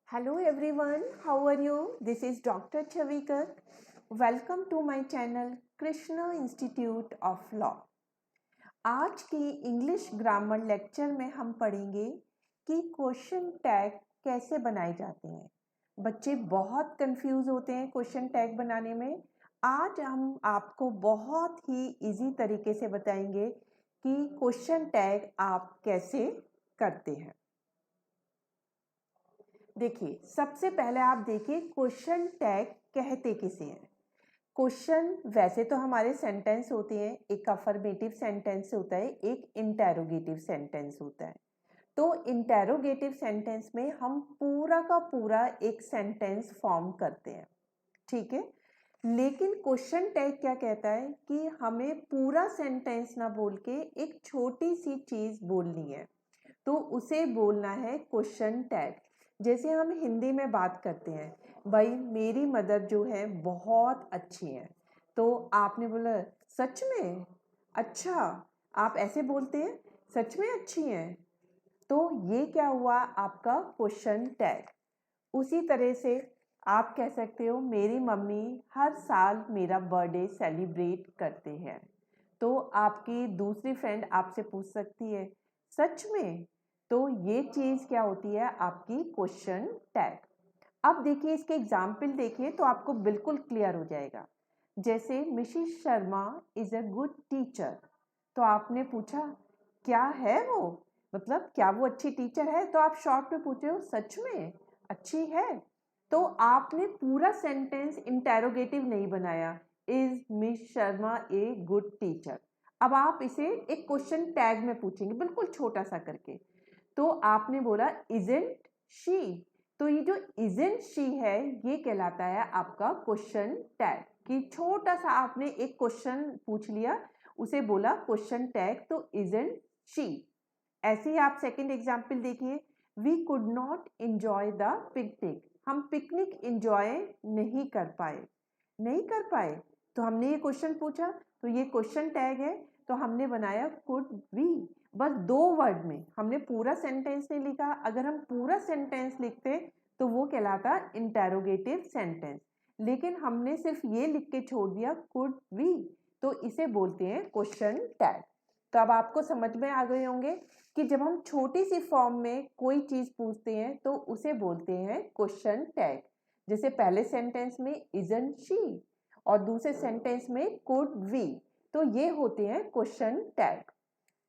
Hello everyone, how are you? This is Dr. Chavikar. Welcome to my channel Krishna Institute of Law. आज की English grammar lecture में हम पढ़ेंगे कि question tag कैसे बनाए जाते हैं। बच्चे बहुत कंफ्यूज होते हैं क्वेश्चन टैग बनाने में। आज हम आपको बहुत ही इजी तरीके से बताएंगे कि क्वेश्चन टैग आप कैसे करते हैं। देखिए, सबसे पहले आप देखिए क्वेश्चन टैग कहते किसे हैं। क्वेश्चन वैसे तो हमारे सेंटेंस होते हैं, एक अफर्मेटिव सेंटेंस होता है, एक इंटेरोगेटिव सेंटेंस होता है। तो इंटेरोगेटिव सेंटेंस में हम पूरा का पूरा एक सेंटेंस फॉर्म करते हैं, ठीक है। लेकिन क्वेश्चन टैग क्या कहता है कि हमें पूरा सेंटेंस ना बोल के एक छोटी सी चीज बोलनी है, तो उसे बोलना है क्वेश्चन टैग। जैसे हम हिंदी में बात करते हैं, भाई मेरी मदर जो है बहुत अच्छी है, तो आपने बोला सच में, अच्छा, आप ऐसे बोलते हैं सच में अच्छी हैं, तो ये क्या हुआ आपका क्वेश्चन टैग। उसी तरह से आप कह सकते हो मेरी मम्मी हर साल मेरा बर्थडे सेलिब्रेट करते हैं, तो आपकी दूसरी फ्रेंड आपसे पूछ सकती है सच में, तो ये चीज क्या होती है आपकी क्वेश्चन टैग। अब देखिए इसके एग्जाम्पल देखिए तो आपको बिल्कुल क्लियर हो जाएगा। जैसे Mrs Sharma is a good teacher, तो आपने पूछा क्या है वो, मतलब क्या वो अच्छी टीचर है, तो आप शॉर्ट में पूछे हो सच में अच्छी है। तो आपने पूरा सेंटेंस इंटेरोगेटिव नहीं बनाया, is miss Sharma a good teacher. अब आप इसे एक क्वेश्चन टैग में पूछेंगे बिल्कुल छोटा सा करके, तो आपने बोला इजंट शी, तो ये जो इजंट शी है ये कहलाता है आपका क्वेश्चन टैग। कि छोटा सा आपने एक क्वेश्चन पूछ लिया, उसे बोला क्वेश्चन टैग, तो इजंट शी। ऐसे ही आप सेकंड एग्जाम्पल देखिए, we could not enjoy the picnic, हम पिकनिक एंजॉय नहीं कर पाए, नहीं कर पाए, तो हमने ये क्वेश्चन पूछा, तो ये क्वेश्चन टैग है, तो हमने बनाया कुड वी। बस दो वर्ड में, हमने पूरा सेंटेंस नहीं लिखा। अगर हम पूरा सेंटेंस लिखते तो वो कहलाता इंटेरोगेटिव सेंटेंस, लेकिन हमने सिर्फ ये लिख के छोड़ दिया कुड वी, तो इसे बोलते हैं क्वेश्चन टैग। तो अब आपको समझ में आ गए होंगे कि जब हम छोटी सी फॉर्म में कोई चीज पूछते हैं तो उसे बोलते हैं क्वेश्चन टैग। जैसे पहले सेंटेंस में इजंट शी और दूसरे सेंटेंस में कुड वी, तो ये होते हैं क्वेश्चन टैग।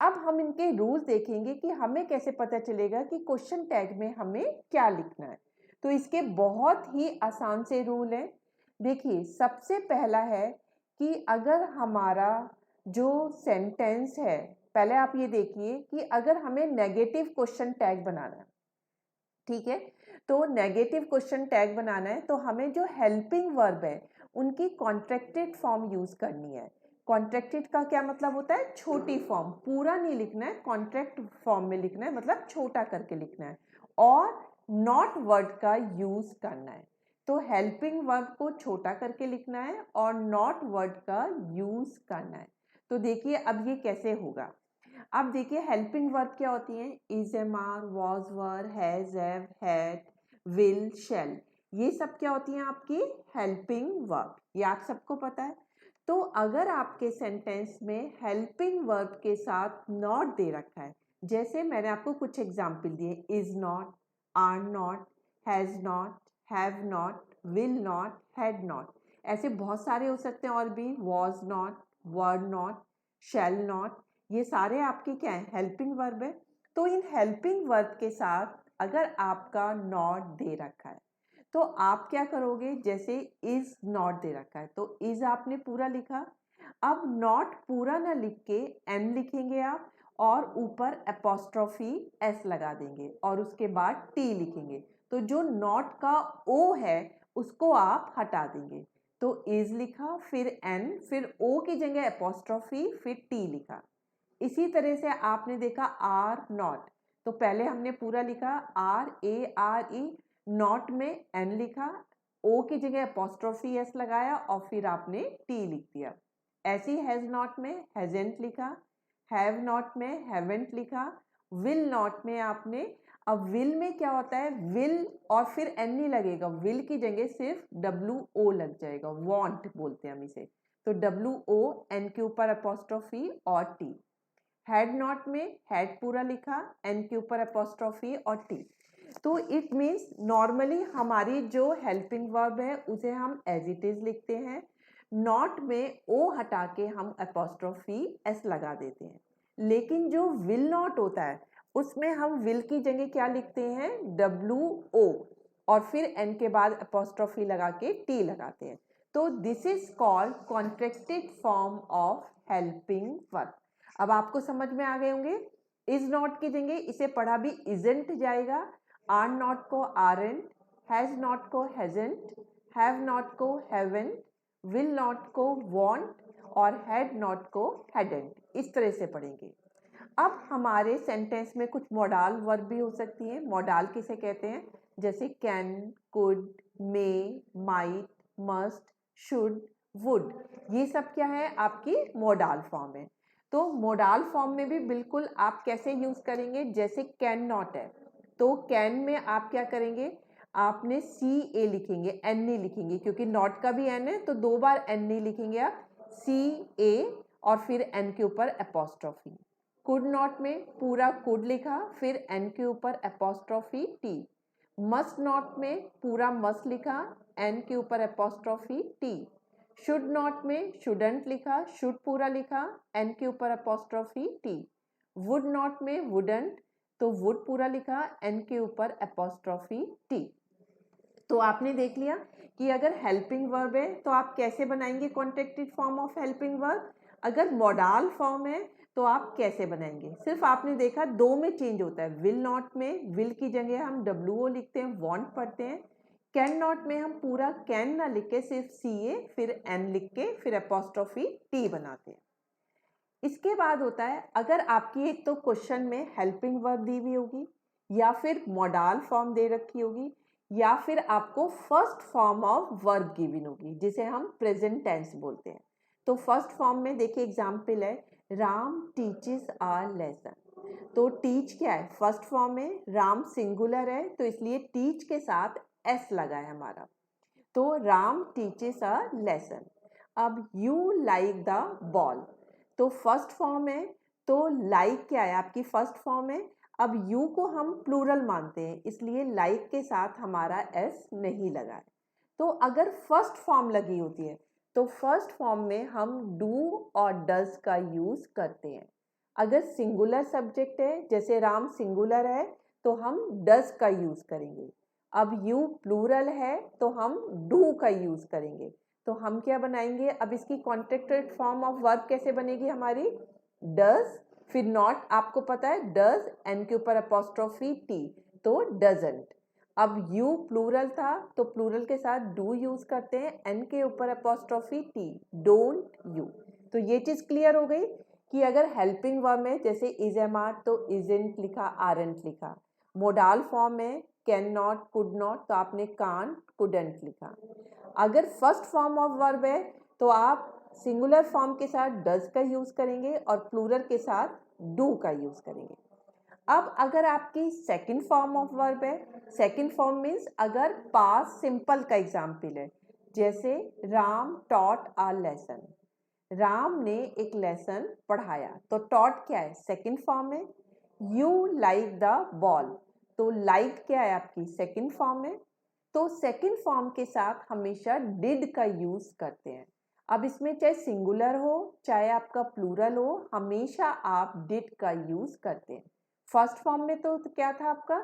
अब हम इनके रूल देखेंगे कि हमें कैसे पता चलेगा कि क्वेश्चन टैग में हमें क्या लिखना है। तो इसके बहुत ही आसान से रूल हैं। देखिए सबसे पहला है कि अगर हमारा जो सेंटेंस है, पहले आप ये देखिए कि अगर हमें नेगेटिव क्वेश्चन टैग बनाना है, ठीक है, तो नेगेटिव क्वेश्चन टैग बनाना है तो हमें जो हेल्पिंग वर्ब है उनकी कॉन्ट्रैक्टेड फॉर्म यूज करनी है। कॉन्ट्रैक्टेड का क्या मतलब होता है, छोटी फॉर्म, पूरा नहीं लिखना है, कॉन्ट्रैक्ट फॉर्म में लिखना है, मतलब छोटा करके लिखना है, और नॉट वर्ड का यूज करना है। तो हेल्पिंग वर्ब को छोटा करके लिखना है और नॉट वर्ड का यूज करना है। तो देखिए अब ये कैसे होगा। अब देखिए हेल्पिंग वर्ब क्या होती है, is, am, are, was, were, has, have, had, will, shall, ये सब क्या होती हैं आपकी हेल्पिंग वर्ब, ये आप सबको पता है। तो अगर आपके सेंटेंस में हेल्पिंग वर्ब के साथ नॉट दे रखा है, जैसे मैंने आपको कुछ एग्जाम्पल दिए, is not, are not, has not, have not, will not, had not, ऐसे बहुत सारे हो सकते हैं और भी, was not, were not, shall not, ये सारे आपके क्या है हेल्पिंग वर्ब है। तो इन हेल्पिंग वर्ब के साथ अगर आपका नॉट दे रखा है तो आप क्या करोगे, जैसे इज नॉट दे रखा है तो इज आपने पूरा लिखा। अब नॉट पूरा ना लिख के एन लिखेंगे आप, और ऊपर एपोस्ट्रोफी एस लगा देंगे और उसके बाद टी लिखेंगे, तो जो नॉट का ओ है उसको आप हटा देंगे। तो इज लिखा, फिर एन, फिर ओ की जगह एपोस्ट्रोफी, फिर टी लिखा। इसी तरह से आपने देखा आर नॉट, तो पहले हमने पूरा लिखा R A R E, not में एन लिखा, ओ की जगह अपोस्ट्रोफी एस लगाया और फिर आपने टी लिख दिया। ऐसे ही हैज नॉट में हैजेंट लिखा, हैव नॉट में हैवेंट लिखा, विल नॉट में आपने अब विल में क्या होता है, विल और फिर एन नहीं लगेगा, विल की जगह सिर्फ WO लग जाएगा, वांट बोलते हैं हम इसे। तो WO एन के ऊपर अपोस्ट्रोफी और टी। हैड नॉट में हैड पूरा लिखा, एन के ऊपर अपोस्ट्रोफी और टी। तो इट मीन्स नॉर्मली हमारी जो हेल्पिंग वर्ब है उसे हम एज इट इज लिखते हैं, नॉट में ओ हटा के हम अपोस्ट्रोफी एस लगा देते हैं। लेकिन जो विल नॉट होता है उसमें हम विल की जगह क्या लिखते हैं, WO और फिर एन के बाद अपोस्ट्रोफी लगा के टी लगाते हैं। तो this is called contracted form of helping verb. अब आपको समझ में आ गए होंगे, इज नॉट की जगह इसे पढ़ा भी इजंट जाएगा, आर नॉट को आरंट, हैज नॉट को हैजंट, हैव नॉट को हैवेंट, विल नॉट को वॉन्ट और हैड नॉट को हैडंट, इस तरह से पढ़ेंगे। अब हमारे सेंटेंस में कुछ मॉडल वर्ब भी हो सकती है। मॉडल किसे कहते हैं, जैसे can, could, may, might, must, should, would, ये सब क्या है, आपकी मॉडल फॉर्म है। तो मॉडल फॉर्म में भी बिल्कुल आप कैसे यूज करेंगे, जैसे कैन नॉट है तो कैन में आप क्या करेंगे, आपने CA लिखेंगे, एन नहीं लिखेंगे, क्योंकि नॉट का भी एन है तो 2 बार एन नहीं लिखेंगे आप, CA और फिर एन के ऊपर अपोस्ट्रोफी। कुड नॉट में पूरा कुड लिखा, फिर एन के ऊपर अपोस्ट्रोफी टी। मस्ट नॉट में पूरा मस्ट लिखा, एन के ऊपर अपोस्ट्रोफी टी। शुड नॉट में शुडंट लिखा, शुड पूरा लिखा, एन के ऊपर अपोस्ट्रोफी टी। वुड नॉट में वुडंट, तो वुड पूरा लिखा, एन के ऊपर अपोस्ट्रोफी टी। तो आपने देख लिया कि अगर हेल्पिंग वर्ब है तो आप कैसे बनाएंगे contracted form of helping verb, अगर मॉडल फॉर्म है तो आप कैसे बनाएंगे। सिर्फ आपने देखा 2 में चेंज होता है, विल नॉट में विल की जगह हम WO लिखते हैं, वांट पढ़ते हैं। कैन नॉट में हम पूरा कैन ना लिख के सिर्फ CA फिर एन लिख के फिर अपोस्ट्रोफी टी बनाते हैं। इसके बाद होता है, अगर आपकी एक तो क्वेश्चन में हेल्पिंग वर्ब दी हुई होगी, या फिर मॉडल फॉर्म दे रखी होगी, या फिर आपको first form of verb given होगी जिसे हम प्रेजेंट टेंस बोलते हैं। तो फर्स्ट फॉर्म में देखिए एग्जाम्पल है, राम टीचेस आ लेसन। तो टीच क्या है, फर्स्ट फॉर्म में, राम सिंगुलर है तो इसलिए टीच के साथ एस लगा है हमारा, तो राम टीचेस अ लेसन। अब यू लाइक द बॉल, तो फर्स्ट फॉर्म है तो लाइक क्या है आपकी फर्स्ट फॉर्म है। अब यू को हम प्लूरल मानते हैं इसलिए लाइक के साथ हमारा एस नहीं लगा है। तो अगर फर्स्ट फॉर्म लगी होती है तो फर्स्ट फॉर्म में हम डू और डज का यूज करते हैं। अगर सिंगुलर सब्जेक्ट है, जैसे राम सिंगुलर है तो हम डज का यूज करेंगे। अब यू प्लूरल है तो हम डू का यूज करेंगे। तो हम क्या बनाएंगे, अब इसकी कॉन्ट्रैक्टेड फॉर्म ऑफ वर्ब कैसे बनेगी हमारी, डज, फिर नॉट आपको पता है डज, एन के ऊपर अपोस्ट्रोफी टी, तो डजंट। अब यू प्लूरल था तो प्लूरल के साथ डू यूज करते हैं, एन के ऊपर अपोस्ट्रोफी टी, डोंट यू। तो ये चीज क्लियर हो गई कि अगर हेल्पिंग वर्ब में जैसे इज एम आर तो इजंट लिखा, आरंट लिखा। मोडाल फॉर्म में कैन नॉट, कुड नॉट तो आपने कांट, कुडंट लिखा। अगर फर्स्ट फॉर्म ऑफ वर्ब है तो आप सिंगुलर फॉर्म के साथ डज का यूज करेंगे और प्लूरल के साथ डू का यूज करेंगे। अब अगर आपकी सेकंड फॉर्म ऑफ वर्ब है, सेकंड फॉर्म मीन्स अगर पास्ट सिंपल का एग्जाम्पल है, जैसे Ram taught a lesson, Ram ने एक लेसन पढ़ाया, तो टॉट क्या है, सेकंड फॉर्म है। यू लाइक द बॉल, तो लाइक क्या है आपकी सेकंड फॉर्म है। तो सेकंड फॉर्म के साथ हमेशा डिड का यूज करते हैं। अब इसमें चाहे सिंगुलर हो चाहे आपका प्लूरल हो, हमेशा आप डिड का यूज करते हैं। फर्स्ट फॉर्म में तो क्या था आपका,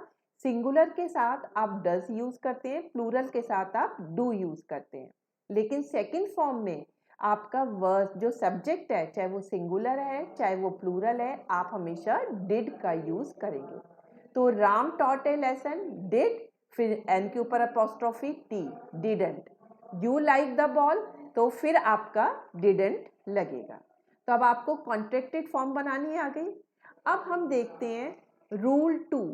सिंगुलर के साथ आप डज यूज करते हैं, प्लूरल के साथ आप डू यूज करते हैं। लेकिन सेकंड फॉर्म में आपका वर्ब जो सब्जेक्ट है, चाहे वो सिंगुलर है चाहे वो प्लूरल है, आप हमेशा डिड का यूज करेंगे। तो Ram taught A lesson, did, फिर एन के ऊपर apostrophe T, didn't. You like the ball, तो फिर आपका डिडंट लगेगा। तो अब आपको कॉन्ट्रैक्टेड फॉर्म बनानी आ गई। अब हम देखते हैं रूल 2,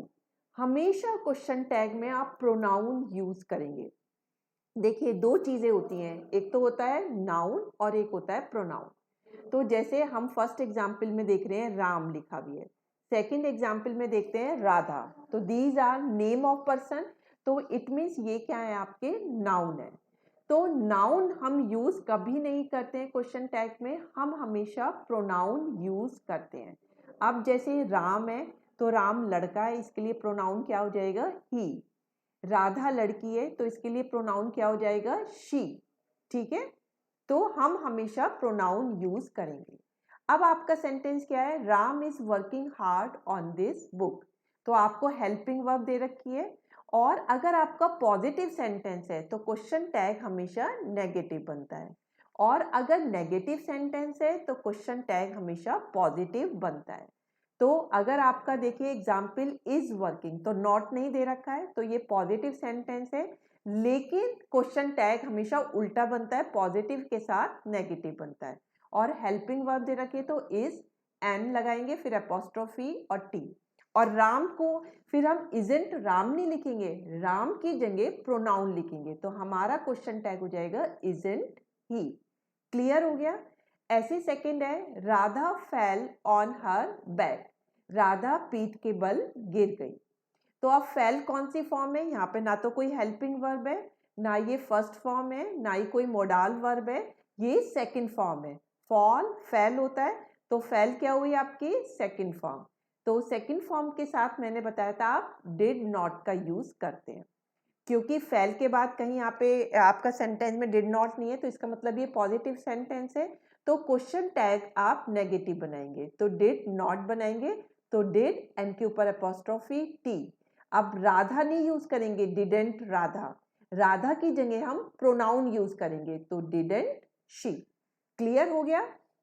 हमेशा क्वेश्चन टैग में आप प्रोनाउन यूज करेंगे। देखिए 2 चीजें होती हैं, एक तो होता है नाउन और एक होता है प्रोनाउन। तो जैसे हम फर्स्ट एग्जाम्पल में देख रहे हैं राम लिखा भी है, सेकंड एग्जाम्पल में देखते हैं राधा, तो these are name of person, तो इट मीन्स ये क्या है, आपके नाउन है। तो नाउन हम यूज कभी नहीं करते हैं क्वेश्चन टैग में, हम हमेशा प्रोनाउन यूज करते हैं। अब जैसे राम है तो राम लड़का है, इसके लिए प्रोनाउन क्या हो जाएगा, ही। राधा लड़की है तो इसके लिए प्रोनाउन क्या हो जाएगा, शी। ठीक है, तो हम हमेशा प्रोनाउन यूज करेंगे। अब आपका सेंटेंस क्या है, Ram is working hard on this book, तो आपको हेल्पिंग वर्ब दे रखी है। और अगर आपका पॉजिटिव सेंटेंस है तो क्वेश्चन टैग हमेशा नेगेटिव बनता है, और अगर नेगेटिव सेंटेंस है तो क्वेश्चन टैग हमेशा पॉजिटिव बनता है। तो अगर आपका देखिए एग्जाम्पल इज वर्किंग, तो नॉट नहीं दे रखा है, तो ये पॉजिटिव सेंटेंस है, लेकिन क्वेश्चन टैग हमेशा उल्टा बनता है, पॉजिटिव के साथ नेगेटिव बनता है। और हेल्पिंग वर्ब दे रखी है तो इज, एन लगाएंगे, फिर अपोस्ट्रोफी और टी। और राम को फिर हम इजंट राम नहीं लिखेंगे, राम की जगह प्रोनाउन लिखेंगे, तो हमारा क्वेश्चन टैग हो जाएगा इजंट ही। क्लियर हो गया। ऐसे सेकंड है, Radha fell on her back, Radha पीठ के बल गिर गई। तो अब फेल कौन सी फॉर्म है, यहाँ पे ना तो कोई हेल्पिंग वर्ब है, ना ये फर्स्ट फॉर्म है, ना ही कोई मोडाल वर्ब है, ये सेकंड फॉर्म है। फॉल फेल होता है, तो फेल क्या हुई आपकी, सेकंड फॉर्म। तो सेकंड फॉर्म के साथ मैंने बताया था आप डिड नॉट का यूज करते हैं, क्योंकि फेल के बाद कहीं यहाँ पे आपका सेंटेंस में डिड नॉट नहीं है, तो इसका मतलब ये पॉजिटिव सेंटेंस है, तो क्वेश्चन टैग आप नेगेटिव बनाएंगे, तो डिड नॉट बनाएंगे, तो डिड एन के ऊपर अपोस्ट्रोफी टी। अब राधा नहीं यूज करेंगे, डिडेंट राधा, राधा की जगह हम प्रोनाउन यूज करेंगे, तो डिडेंट शी। क्लियर हो गया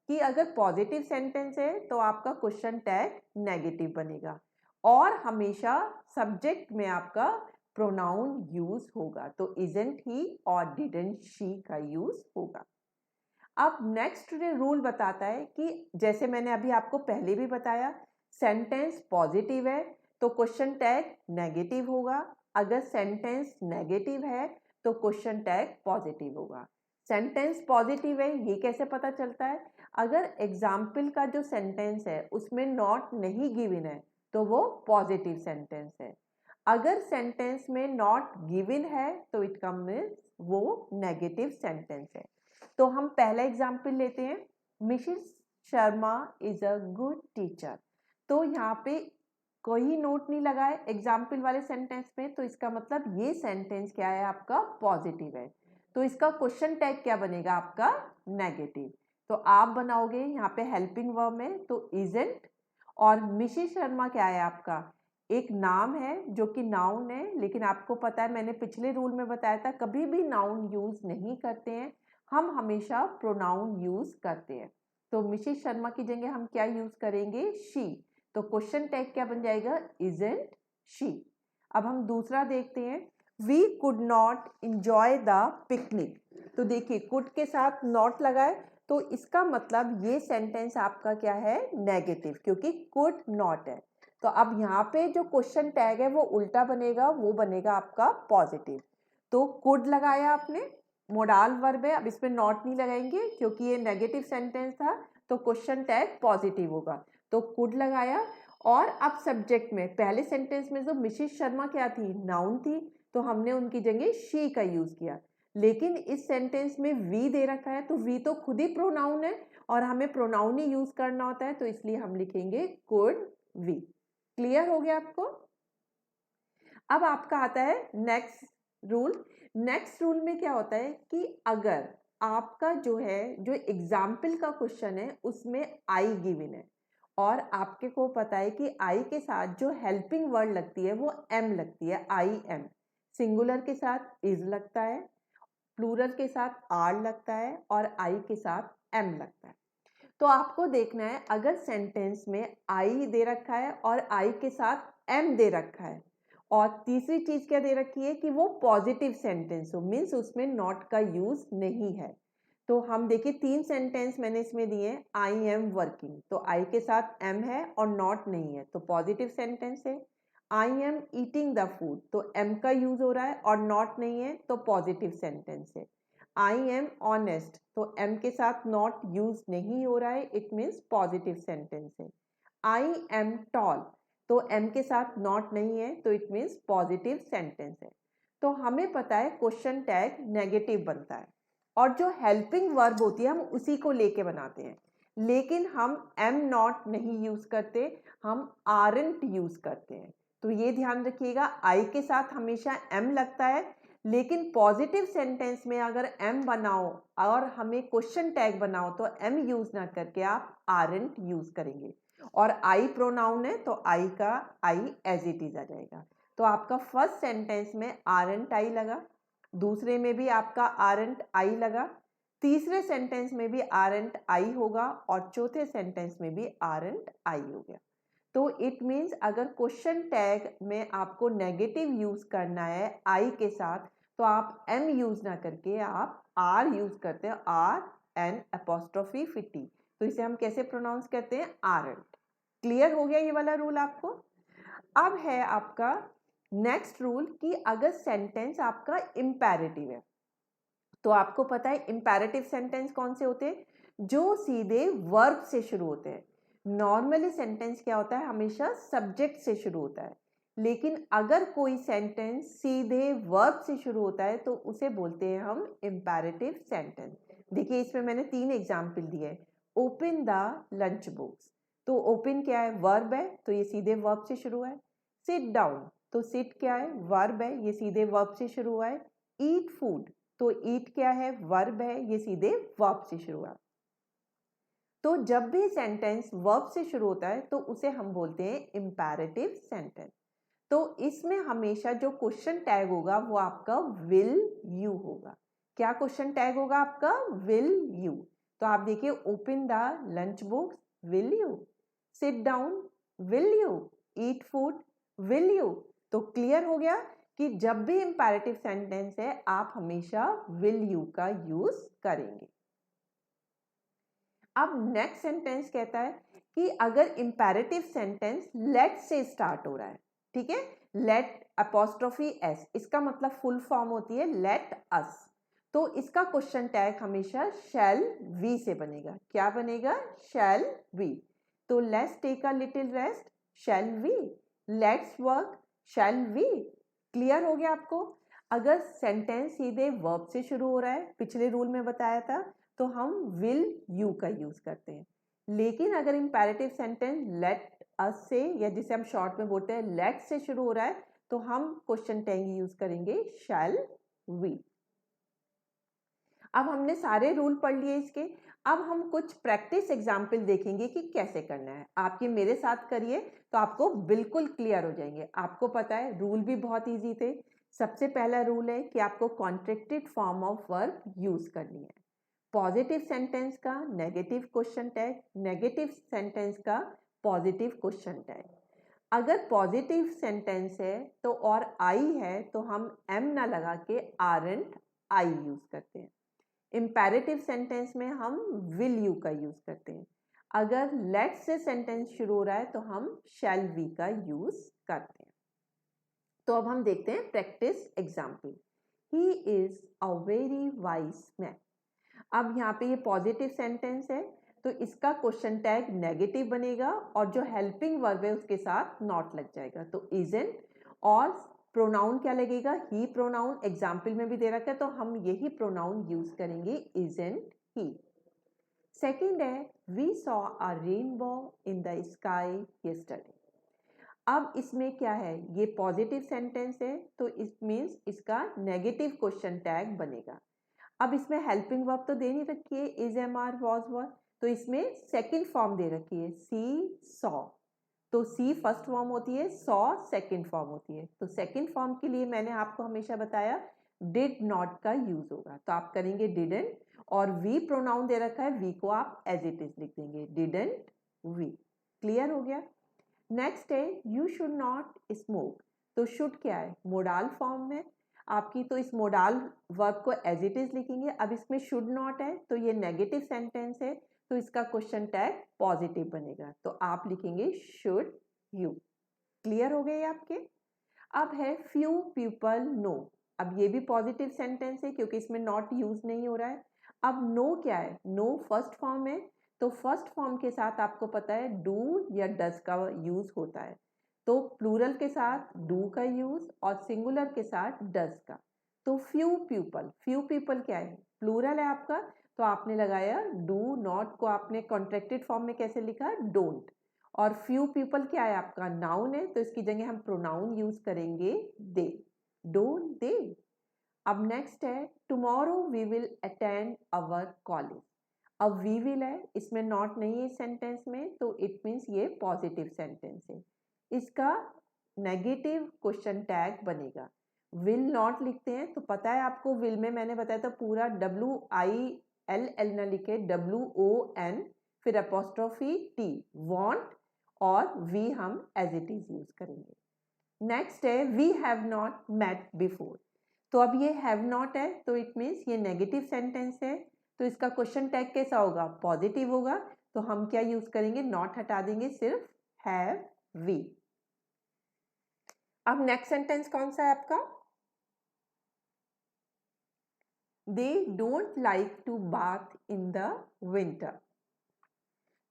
कि अगर पॉजिटिव सेंटेंस है तो आपका क्वेश्चन टैग नेगेटिव बनेगा, और हमेशा सब्जेक्ट में आपका प्रोनाउन यूज होगा, तो इजंट ही और डिडंट शी का यूज होगा। अब नेक्स्ट रूल बताता है कि जैसे मैंने अभी आपको पहले भी बताया, सेंटेंस पॉजिटिव है तो क्वेश्चन टैग नेगेटिव होगा, अगर सेंटेंस नेगेटिव है तो क्वेश्चन टैग पॉजिटिव होगा। सेंटेंस पॉजिटिव है ये कैसे पता चलता है, अगर एग्जाम्पल का जो सेंटेंस है उसमें नॉट नहीं गिवन है तो वो पॉजिटिव सेंटेंस है, अगर सेंटेंस में नॉट गिवन है तो इट कम मीन्स वो नेगेटिव सेंटेंस है। तो हम पहला एग्जाम्पल लेते हैं, Mrs Sharma is a good teacher. तो यहाँ पे कोई नोट नहीं लगा है एग्जाम्पल वाले सेंटेंस में, तो इसका मतलब ये सेंटेंस क्या है, आपका पॉजिटिव है, तो इसका क्वेश्चन टैग क्या बनेगा, आपका नेगेटिव। तो आप बनाओगे यहाँ पे हेल्पिंग वर्ब में तो इजंट, और मिसेस शर्मा क्या है आपका, एक नाम है जो कि नाउन है, लेकिन आपको पता है मैंने पिछले रूल में बताया था कभी भी नाउन यूज नहीं करते हैं, हम हमेशा प्रोनाउन यूज करते हैं। तो मिसेस शर्मा की जगह हम क्या यूज करेंगे, शी, तो क्वेश्चन टैग क्या बन जाएगा, इजंट शी। अब हम दूसरा देखते हैं, we could not enjoy the picnic, तो देखिए कुड के साथ नॉट लगाए, तो इसका मतलब ये सेंटेंस आपका क्या है, नेगेटिव, क्योंकि कुड नॉट है। तो अब यहाँ पे जो क्वेश्चन टैग है वो उल्टा बनेगा, वो बनेगा आपका पॉजिटिव। तो कुड लगाया आपने, मोडाल वर्ब है, अब इसमें नॉट नहीं लगाएंगे क्योंकि ये नेगेटिव सेंटेंस था, तो क्वेश्चन टैग पॉजिटिव होगा, तो कुड लगाया। और अब सब्जेक्ट में पहले सेंटेंस में जो मिसेस शर्मा क्या थी, नाउन थी, तो हमने उनकी जगह शी का यूज किया, लेकिन इस सेंटेंस में वी दे रखा है, तो वी तो खुद ही प्रोनाउन है और हमें प्रोनाउन ही यूज करना होता है, तो इसलिए हम लिखेंगे कुड वी। क्लियर हो गया आपको। अब आपका आता है नेक्स्ट रूल। नेक्स्ट रूल में क्या होता है कि अगर आपका जो है, जो एग्जाम्पल का क्वेश्चन है उसमें आई गिवन है, और आपके को पता है कि आई के साथ जो हेल्पिंग वर्ड लगती है वो एम लगती है, आई एम। सिंगुलर के साथ इज लगता है, प्लूरल के साथ आर लगता है, और आई के साथ एम लगता है। तो आपको देखना है अगर सेंटेंस में आई दे रखा है और आई के साथ एम दे रखा है, और तीसरी चीज क्या दे रखी है कि वो पॉजिटिव सेंटेंस हो, मीन्स उसमें नॉट का यूज नहीं है। तो हम देखिए 3 सेंटेंस मैंने इसमें दिए, आई एम वर्किंग, तो आई के साथ एम है और नॉट नहीं है, तो पॉजिटिव सेंटेंस है। I am eating the food, तो एम का यूज हो रहा है और नॉट नहीं है, तो पॉजिटिव सेंटेंस है। आई एम ऑनेस्ट, तो एम के साथ नॉट यूज नहीं हो रहा है, इट मीन्स पॉजिटिव सेंटेंस है। आई एम टॉल, तो एम के साथ नॉट नहीं है तो इट मीन्स पॉजिटिव सेंटेंस है। तो हमें पता है क्वेश्चन टैग नेगेटिव बनता है और जो हेल्पिंग वर्ब होती है हम उसी को लेके बनाते हैं, लेकिन हम एम नॉट नहीं यूज करते, हम आरंट यूज करते हैं। तो ये ध्यान रखिएगा, आई के साथ हमेशा एम लगता है, लेकिन पॉजिटिव सेंटेंस में अगर एम बनाओ और हमें क्वेश्चन टैग बनाओ तो एम यूज ना करके आप आरंट यूज करेंगे। और आई प्रोनाउन है तो आई का आई एज इट इज आ जाएगा। तो आपका फर्स्ट सेंटेंस में आरंट आई लगा, दूसरे में भी आपका आरंट आई लगा, तीसरे सेंटेंस में भी आरंट आई होगा और चौथे सेंटेंस में भी आरंट आई हो गया। तो इट मीन्स अगर क्वेश्चन टैग में आपको नेगेटिव यूज करना है आई के साथ तो आप एम यूज ना करके आप आर यूज करते हैं, आर एन अपोस्ट्रोफी फिटी। तो इसे हम कैसे प्रोनाउंस करते हैं, आरंट। क्लियर हो गया ये वाला रूल आपको। अब है आपका नेक्स्ट रूल कि अगर सेंटेंस आपका इंपैरेटिव है, तो आपको पता है इंपैरेटिव सेंटेंस कौन से होते हैं, जो सीधे वर्ब से शुरू होते हैं। नॉर्मली सेंटेंस क्या होता है, हमेशा सब्जेक्ट से शुरू होता है, लेकिन अगर कोई सेंटेंस सीधे वर्ब से शुरू होता है तो उसे बोलते हैं हम इंपैरेटिव सेंटेंस। देखिए इसमें मैंने 3 एग्जाम्पल दिए। ओपन द लंच बॉक्स, तो ओपन क्या है, वर्ब है, तो ये सीधे वर्ब से शुरू है। सिट डाउन, तो सिट क्या है, वर्ब है, ये सीधे वर्ब से शुरू हुआ है। ईट फूड, तो ईट क्या है, वर्ब है, ये सीधे वर्ब से शुरू हुआ। तो जब भी सेंटेंस वर्ब से शुरू होता है तो उसे हम बोलते हैं इंपैरेटिव सेंटेंस। तो इसमें हमेशा जो क्वेश्चन टैग होगा वो आपका विल यू होगा। क्या क्वेश्चन टैग होगा आपका, विल यू। तो आप देखिए, open the lunch box, will you, sit down, will you, eat food, will you. तो क्लियर हो गया कि जब भी इंपैरेटिव सेंटेंस है आप हमेशा विल यू का यूज करेंगे। अब नेक्स्ट सेंटेंस कहता है कि अगर इंपैरेटिव सेंटेंस लेट से स्टार्ट हो रहा है, ठीक है, लेट अपोस्ट्रोफी एस, इसका मतलब फुल फॉर्म होती है लेट अस, तो इसका क्वेश्चन टैग हमेशा शैल वी से बनेगा। क्या बनेगा, शैल वी। तो let's take a little rest, shall we, let's work, shall we. Clear हो गया आपको। अगर सेंटेंस सीधे वर्ब से शुरू हो रहा है, पिछले रूल में बताया था, तो हम विल यू का यूज करते हैं, लेकिन अगर इंपैरेटिव सेंटेंस लेट अस से, या जिसे हम शॉर्ट में बोलते हैं लेट से शुरू हो रहा है, तो हम क्वेश्चन टैग यूज करेंगे शैल वी। अब हमने सारे रूल पढ़ लिए इसके। अब हम कुछ प्रैक्टिस एग्जाम्पल देखेंगे कि कैसे करना है। आप ये मेरे साथ करिए तो आपको बिल्कुल क्लियर हो जाएंगे। आपको पता है रूल भी बहुत इजी थे। सबसे पहला रूल है कि आपको contracted form of verb use करनी है। पॉजिटिव सेंटेंस का negative question tag, negative sentence का पॉजिटिव क्वेश्चन टैग। अगर पॉजिटिव सेंटेंस है तो और आई है तो हम एम ना लगा के आरंट आई यूज करते हैं। इंपैरेटिव सेंटेंस में हम विल यू का यूज करते हैं। अगर लेट से सेंटेंस शुरू हो रहा है तो हम शैल वी का यूज करते हैं। तो अब हम देखते हैं practice example. He is a very wise man. अब यहाँ पे ये पॉजिटिव सेंटेंस है तो इसका क्वेश्चन टैग नेगेटिव बनेगा और जो हेल्पिंग वर्ब है उसके साथ नॉट लग जाएगा, तो इजंट। और प्रोनाउन क्या लगेगा, ही प्रोनाउन एग्जाम्पल में भी दे रखा है तो हम यही प्रोनाउन यूज करेंगे, इजंट ही। सेकेंड है, we saw a rainbow in the sky yesterday. अब इसमें क्या है, ये पॉजिटिव सेंटेंस है तो इट मीन्स इसका नेगेटिव क्वेश्चन टैग बनेगा। अब इसमें हेल्पिंग वर्ब तो दे नहीं रखी है, is am are was were, तो इसमें सेकंड फॉर्म दे रखी है, सी सॉ। तो सी फर्स्ट फॉर्म होती है, सॉ सेकंड फॉर्म होती है। तो सेकंड फॉर्म के लिए मैंने आपको हमेशा बताया डिड नॉट का यूज होगा, तो आप करेंगे डिडंट। और वी प्रोनाउन दे रखा है, वी को आप एज इट इज लिख देंगे, डिडंट वी। क्लियर हो गया। नेक्स्ट है, यू शुड नॉट स्मोक। तो शुड क्या है, मोडाल फॉर्म में आपकी, तो इस मोडाल वर्ब को एज इट इज लिखेंगे। अब इसमें शुड नॉट है तो ये नेगेटिव सेंटेंस है तो इसका क्वेश्चन टैग पॉजिटिव बनेगा, तो आप लिखेंगे शुड यू। क्लियर हो गए आपके। अब है फ्यू पीपल नो। अब ये भी पॉजिटिव सेंटेंस है क्योंकि इसमें नॉट यूज नहीं हो रहा है। अब नो क्या है, नो फर्स्ट फॉर्म है तो फर्स्ट फॉर्म के साथ आपको पता है डू या डज का यूज होता है, तो प्लूरल के साथ डू का यूज और सिंगुलर के साथ डज का। तो फ्यू पीपल क्या है, प्लूरल है आपका, तो आपने लगाया डू, नॉट को आपने कॉन्ट्रैक्टेड फॉर्म में कैसे लिखा, डोंट। और फ्यू पीपल क्या है आपका, नाउन है, तो इसकी जगह हम प्रोनाउन यूज करेंगे दे, डोंट दे। अब नेक्स्ट है tomorrow we will attend our college. अब वी विल है, इसमें नॉट नहीं है इस सेंटेंस में, तो इट मीन्स ये पॉजिटिव सेंटेंस है। इसका नेगेटिव क्वेश्चन टैग बनेगा। विल नॉट लिखते हैं तो पता है आपको, विल में मैंने बताया था पूरा WILL ना लिखे, WON फिर अपोस्ट्रोफी T, वॉन्ट, और वी हम एज इट इज यूज करेंगे। नेक्स्ट है we have not met before. तो अब ये हैव नॉट है, तो इट मीन्स ये नेगेटिव सेंटेंस है, तो इसका क्वेश्चन टैग कैसा होगा, पॉजिटिव होगा। तो हम क्या यूज करेंगे, नॉट हटा देंगे, सिर्फ हैव वी। अब नेक्स्ट सेंटेंस कौन सा है आपका, they don't like to bath in the winter.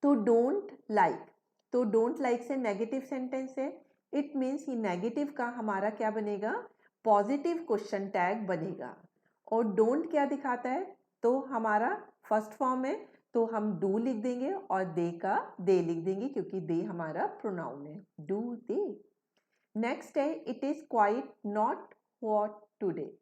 तो डोंट लाइक, तो डोंट लाइक से नेगेटिव सेंटेंस है, इट मीन्स ये नेगेटिव का हमारा क्या बनेगा, पॉजिटिव क्वेश्चन टैग बनेगा। और डोंट क्या दिखाता है, तो हमारा फर्स्ट फॉर्म है, तो हम डू लिख देंगे और दे का दे लिख देंगे, क्योंकि दे हमारा प्रोनाउन है, डू दे। नेक्स्ट है it is quite not hot today.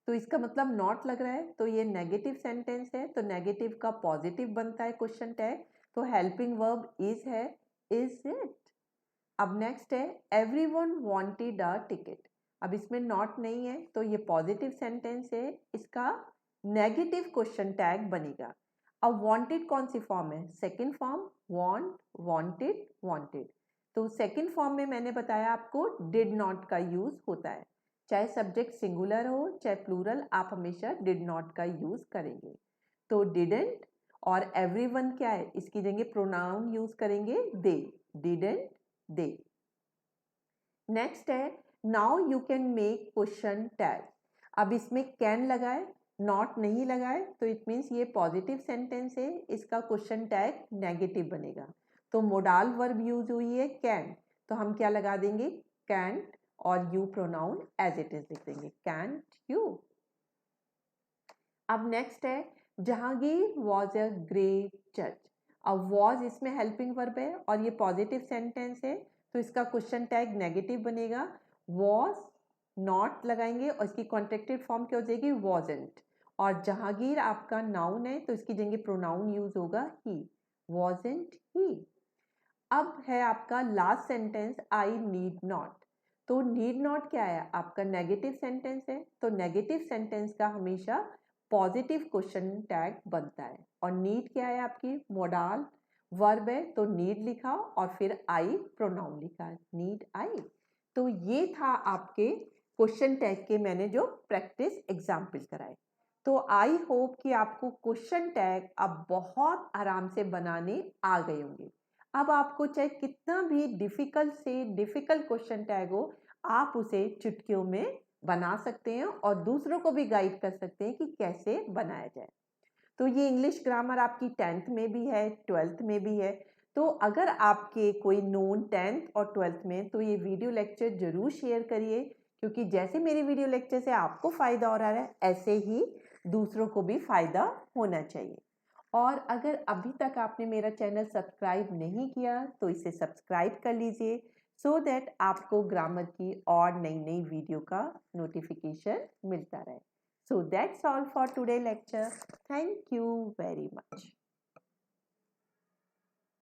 तो इसका मतलब नॉट लग रहा है, तो ये नेगेटिव सेंटेंस है, तो नेगेटिव का पॉजिटिव बनता है क्वेश्चन टैग, तो हेल्पिंग वर्ब इज है, इज इट। अब नेक्स्ट है एवरीवन वांटेड अ टिकट। अब इसमें नॉट नहीं है, तो ये पॉजिटिव सेंटेंस है, इसका नेगेटिव क्वेश्चन टैग बनेगा। अब वांटेड कौन सी फॉर्म है, second form, want, wanted, wanted. तो सेकंड फॉर्म में मैंने बताया आपको डिड नॉट का यूज होता है, चाहे सब्जेक्ट सिंगुलर हो चाहे प्लूरल, आप हमेशा डिड नॉट का यूज करेंगे। तो डिडंट और एवरीवन क्या है, इसकी जगह प्रोनाउन यूज करेंगे दे, डिडंट दे। नेक्स्ट है now you can make question tag. अब इसमें कैन लगाए, नॉट नहीं लगाए, तो इट मीन्स ये पॉजिटिव सेंटेंस है, इसका क्वेश्चन टैग नेगेटिव बनेगा। तो मोडाल वर्ब यूज हुई है कैन, तो हम क्या लगा देंगे, कैंट, और you pronoun as it is लिख देंगे, कैंट यू। अब नेक्स्ट है जहांगीर वॉज अ ग्रेट जज। अब वॉज इसमें हेल्पिंग वर्ब है और ये पॉजिटिव सेंटेंस है, तो इसका क्वेश्चन टैग नेगेटिव बनेगा, वॉज नॉट लगाएंगे और इसकी कॉन्ट्रैक्टेड फॉर्म क्या हो जाएगी, वॉजंट। और जहांगीर आपका नाउन है, तो इसकी जगह प्रोनाउन यूज होगा ही, वॉजंट ही। अब है आपका last sentence I need not. तो नीड नॉट क्या है आपका, नेगेटिव सेंटेंस है, तो नेगेटिव सेंटेंस का हमेशा पॉजिटिव क्वेश्चन टैग बनता है। और नीड क्या है आपकी, मोडाल वर्ब है, तो नीड लिखा और फिर आई प्रोनाउन लिखा, नीड आई। तो ये था आपके क्वेश्चन टैग के मैंने जो प्रैक्टिस एग्जाम्पल कराए। तो आई होप कि आपको क्वेश्चन टैग अब बहुत आराम से बनाने आ गए होंगे। अब आपको चाहे कितना भी डिफिकल्ट से डिफिकल्ट क्वेश्चन टैग हो, आप उसे चुटकियों में बना सकते हैं और दूसरों को भी गाइड कर सकते हैं कि कैसे बनाया जाए। तो ये इंग्लिश ग्रामर आपकी 10th में भी है, 12th में भी है। तो अगर आपके कोई नोन 10th और 12th में, तो ये वीडियो लेक्चर जरूर शेयर करिए, क्योंकि जैसे मेरे वीडियो लेक्चर से आपको फ़ायदा हो रहा है, ऐसे ही दूसरों को भी फ़ायदा होना चाहिए। और अगर अभी तक आपने मेरा चैनल सब्सक्राइब नहीं किया तो इसे सब्सक्राइब कर लीजिए, सो दैट आपको ग्रामर की और नई नई वीडियो का नोटिफिकेशन मिलता रहे। So that's all for today lecture. Thank you very much.